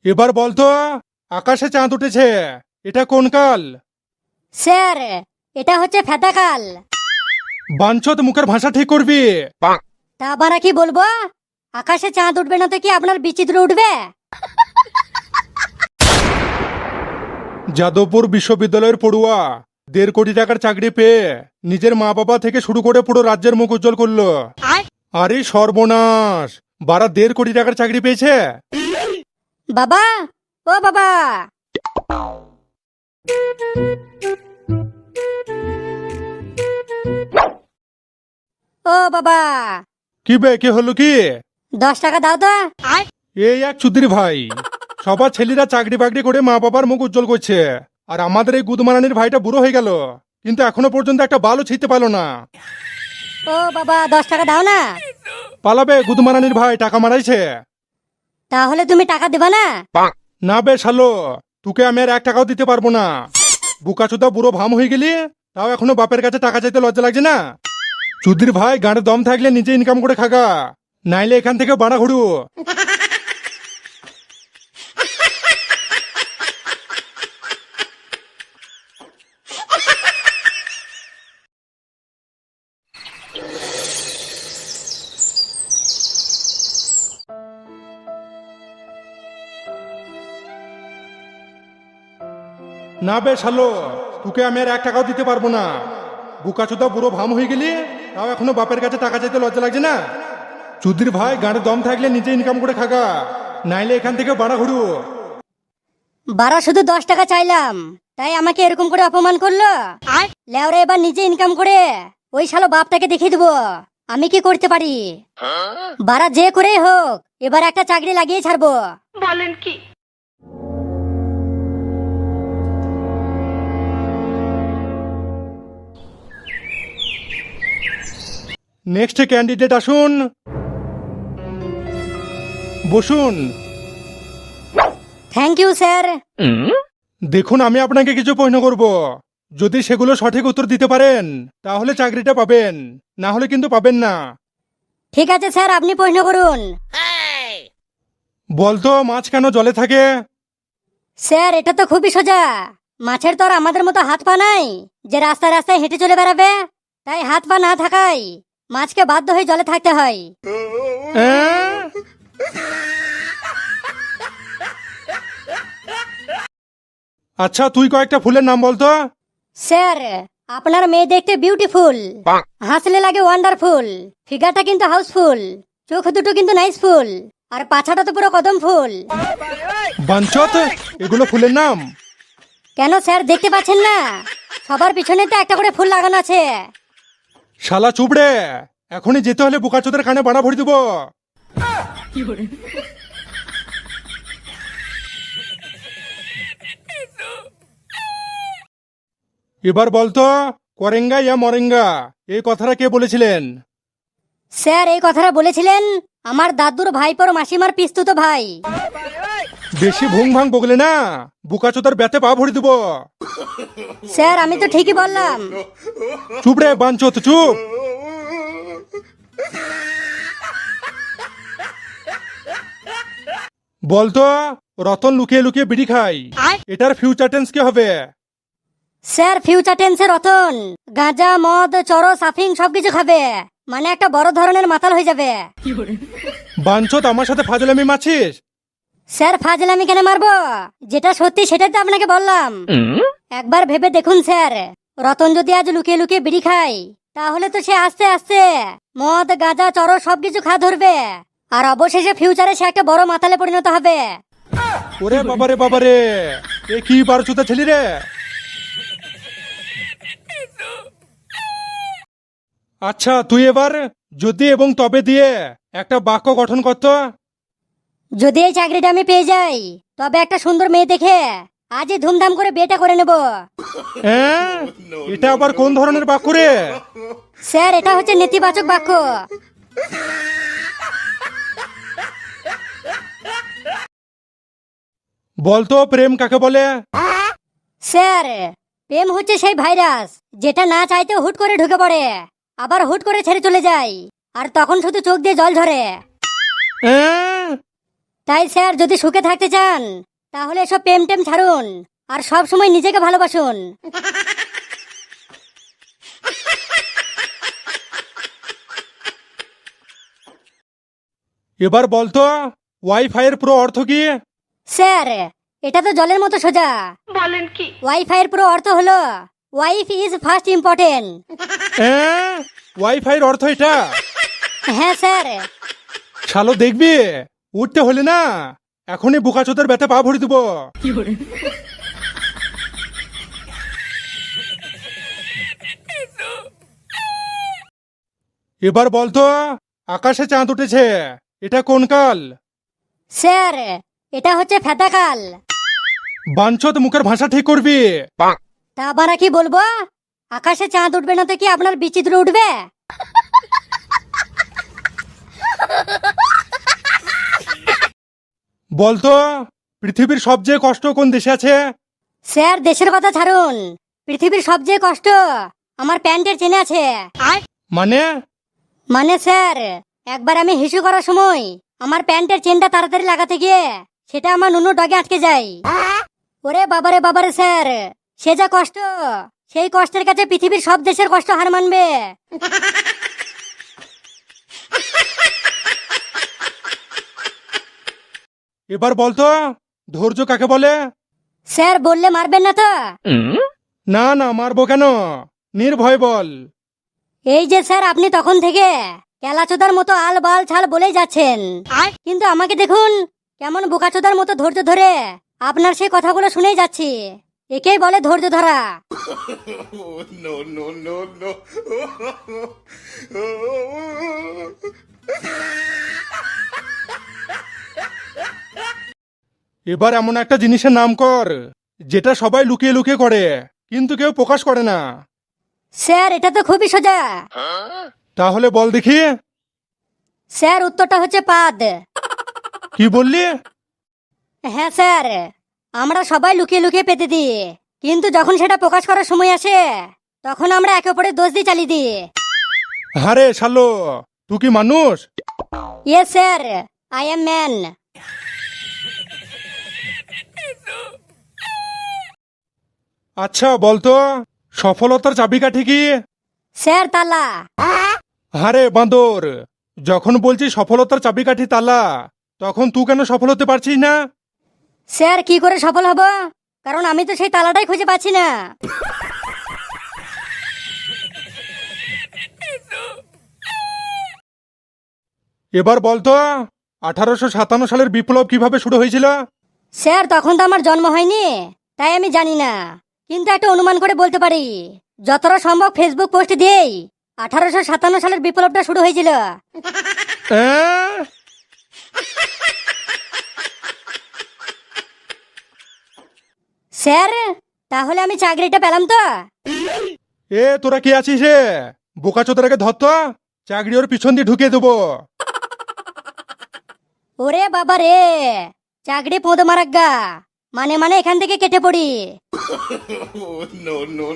এবার বলতো, আকাশে চাঁদ উঠেছে, এটা কোন কাল? স্যার, এটা হচ্ছে ফেতাকাল। বাঞ্ছত, মুখের ভাষা ঠিক করবি। তা আবার কি বলবো? আকাশে চাঁদ উঠবে না তো কি আপনার বিচিত্র উঠবে? যাদবপুর বিশ্ববিদ্যালয়ের পড়ুয়া 1.5 কোটি টাকার চাকরি পেয়ে নিজের মা বাবা থেকে শুরু করে পুরো রাজ্যের মুখ উজ্জ্বল করলো। আরে সর্বনাশ, বারা 1.5 কোটি টাকার চাকরি পেয়েছে। বাবা, ও বাবা, ও বাবা, কি বে, কি হলো কি? 10 টাকা দাও তো। এই এক চুদির ভাই, সবার ছেলেরা চাকরি বাকরি করে মা বাবার মুখ উজ্জ্বল করছে, আর আমাদের এই গুদমারানির ভাইটা বুড়ো হয়ে গেল, কিন্তু এখনো পর্যন্ত একটা বালও ছিঁড়তে পারলো না। ও বাবা, 10 টাকা দাও না। পালাবে গুদমারানির ভাই, টাকা মারাইছে। তাহলে তুমি টাকা দেবা না? না বে শালো, তোকে আমি আর 1 টাকাও দিতে পারবো না। বুকাচুদা বুড়ো ভাম হয়ে গেলি, তাও এখনো বাপের কাছে টাকা চাইতে লজ্জা লাগছে না? চুদির ভাই, গাঁড়ে দম থাকলে নিজে ইনকাম করে খাগা, নাইলে এখান থেকে বাড়া ঘুরু। না বে শালো, তোকে আমি আর 1 টাকাও দিতে পারবো না। বুকাচুদা বুড়ো ভাম হয়ে গেলি, তাও এখনো বাপের কাছে টাকা চাইতে লজ্জা লাগছে না? চুদির ভাই, গাঁড়ে দম থাকলে নিজে ইনকাম করে খাগা, নাইলে এখান থেকে বাড়া ঘুরু। বারা শুধু 10 টাকা চাইলাম, তাই আমাকে এরকম করে অপমান করলো। লেওরা এবার নিজে ইনকাম করে ওই শালো বাপটাকে দেখিয়ে দেবো আমি কি করতে পারি। বারা যে করেই হোক, এবার একটা চাকরি লাগিয়ে ছাড়বো। বলেন কি? নেক্সট ক্যান্ডিডেট আসুন, বসুন। Thank you sir. দেখুন, আমি আপনাকে কিছু প্রশ্ন করব, যদি সেগুলো সঠিক উত্তর দিতে পারেন তাহলে চাকরিটা পাবেন, না হলে কিন্তু পাবেন না। ঠিক আছে স্যার, আপনি প্রশ্ন করুন। বলতো, মাছ কেন জলে থাকে? স্যার, এটা তো খুবই সোজা। মাছের তো আর আমাদের মতো হাত পা নাই যে রাস্তায় রাস্তায় হেঁটে চলে বেড়াবে, তাই হাত পা না থাকায় মাছকে বাধ্য হয়ে জলে থাকতে হয়। অ্যাঁ? আচ্ছা, তুই কয়েকটা ফুলের নাম বলতো। স্যার, আপনার মেয়ে দেখতে বিউটিফুল, হাসলে লাগে ওয়ান্ডারফুল, ফিগারটা কিন্তু হাউসফুল, চোখ দুটো কিন্তু নাইসফুল, আর পাছাটা তো পুরো কদম ফুল। বাঞ্চত, এগুলো ফুলের নাম? কেন স্যার, দেখতে পাচ্ছেন না? সবার পিছনে তো একটা করে ফুল লাগানো আছে। শালা চুপড়ে, এখনই যেতে হলে বুকাচোদের কানে বাড়া ভরি দিব। এবার বলতো, করেঙ্গা ইয়া মরেঙ্গা, এই কথাটা কে বলেছিলেন? স্যার, এই কথাটা বলেছিলেন আমার দাদুর ভাইপোর মাসিমার পিস্তুতো ভাই। বেশি ভুং ভাং বগলে না, বুকাচোদার ব্যাতে পা ভরি দিব। স্যার, আমি তো ঠিকই বললাম। চুপ রে বাঞ্চত, চুপ। বলতো, রতন লুকিয়ে লুকিয়ে বিড়ি খাই, এটার ফিউচার টেন্স কি হবে? স্যার, ফিউচার টেন্সে রতন গাঁজা মদ চরো সাফিং সবকিছু খাবে, মানে একটা বড় ধরনের মাতাল হয়ে যাবে। বাঞ্চত, আমার সাথে ফাজলামি মাছিস? স্যার, ফাজলামি কেন মারবো? যেটা সত্যি সেটাই তো আপনাকে বললাম। একবার ভেবে দেখুন স্যার, রতন যদি আজ লুকিয়ে লুকিয়ে বিড়ি খায়, তাহলে তো সে আস্তে আস্তে মদ গাঁজা চরো সবকিছু খা ধরবে, আর অবশেষে ফিউচারে সে একটা বড় মাতালে পরিণত হবে। ওরে বাবারে বাবারে, এ কি বারচুতা ছেলি রে। আচ্ছা, তুই এবার যদি এবং তবে দিয়ে একটা বাক্য গঠন করতো। যদি এই চাকরিটা আমি পেয়ে যাই, তবে একটা সুন্দর মেয়ে দেখে আজই ধুমধাম করে বিয়েটা করে নেব। হ্যাঁ, এটা আবার কোন ধরনের বাক্য রে? স্যার, এটা হচ্ছে নেতিবাচক বাক্য। বলতো, প্রেম কাকে বলে? স্যার, প্রেম হচ্ছে সেই ভাইরাস যেটা না চাইতেও হুট করে ঢুকে পড়ে, আবার হুট করে ছেড়ে চলে যায়, আর তখন শুধু চোখ দিয়ে জল ঝরে। হ্যাঁ? তাই স্যার যদি সুখে থাকতে চান তাহলে এসব প্রেম টেম ছাড়ুন আর সব সময় নিজেকে ভালোবাসুন। এবার বলতো ওয়াইফাই এর পুরো অর্থ কি? স্যার এটা তো জলের মতো সোজা। বলেন কি? ওয়াইফাই এর পুরো অর্থ হলো wife is first important. Wifi এর অর্থ এটা? হ্যাঁ স্যার। শালো দেখবি উঠতে হলে না এখনই বোকাচোদার ব্যথা পা ভরে দেবো। এবার বলতো আকাশে চাঁদ উঠেছে, এটা কোন কাল? স্যার এটা হচ্ছে ফেতাকাল। বাঞ্ছত মুখের ভাষা ঠিক করবি। তা আবার কি বলবো? আকাশে চাঁদ উঠবে না তো কি আপনার বিচিত্র উঠবে? বলতো পৃথিবীর সবচেয়ে কষ্ট কোন দেশে আছে? স্যার দেশের কথা ছাড়ুন, পৃথিবীর সবচেয়ে কষ্ট আমার প্যান্টের চেনে আছে। মানে? মানে স্যার একবার আমি হিসু করার সময় আমার প্যান্টের চেনটা তাড়াতাড়ি লাগাতে গিয়ে সেটা আমার নুনু ডগে আটকে যায়। ওরে বাবারে বাবারে স্যার, সে যা কষ্ট, সেই কষ্টের কাছে পৃথিবীর সব দেশের কষ্ট হার মানবে। এবার বলতো ধৈর্য কাকে বলে? স্যার বললে মারবেন না তো? না না মারবো কেন, নির্ভয় বল। এই যে স্যার আপনি তখন থেকে কেলাচোদার মতো আল বাল ছাল বলেই যাচ্ছেন, কিন্তু আমাকে দেখুন কেমন বোকাচোদার মতো ধৈর্য ধরে আপনার সেই কথাগুলো শুনেই যাচ্ছি। একেই বলে ধৈর্য ধরা। এবার এমন একটা জিনিসের নাম কর যেটা সবাই লুকিয়ে লুকিয়ে করে কিন্তু কেউ প্রকাশ করে না। স্যার এটা তো খুবই সোজা। তাহলে বল দেখি। স্যার উত্তরটা হচ্ছে পাদ। কি বললি? হ্যাঁ স্যার, আমরা সবাই লুকিয়ে লুকিয়ে পেতে দিই, কিন্তু যখন সেটা প্রকাশ করার সময় আসে তখন আমরা একে অপরের দোষ দিয়ে চালিয়ে দিই। আরে শালো তুই কি মানুষ? Yes sir, I am man. আচ্ছা বলতো সফলতার চাবিকাঠি কি? স্যার তালা। আরে বাঁদর, যখন বলছি সফলতার চাবিকাঠি তালা, তখন তুই কেন সফল হতে পারছিস না? স্যার কি করে সফল হব, কারণ আমি তো সেই তালাটাই খুঁজে পাচ্ছি না। এবার বলতো 1857 সালের বিপ্লব কিভাবে শুরু হয়েছিল? স্যার তখন তো আমার জন্ম হয়নি, তাই আমি জানি না, কিন্তু একটা অনুমান করে বলতে পারি, যতটা সম্ভব ফেসবুক পোস্ট দিয়েই 1857 সালের বিপ্লবটা শুরু হয়েছিল। অ্যাঁ? স্যার তাহলে আমি চাকরিটা পেলাম তো? তোরা কি আছিস রে? বোকাচোদারাকে ধর তো, চাকরি ওর পিছন দিয়ে ঢুকিয়ে দেবো। ওরে বাবা রে, চাকরি পোঁদ মারাগ্গা, মানে মানে এখান থেকে কেটে পড়ি। no.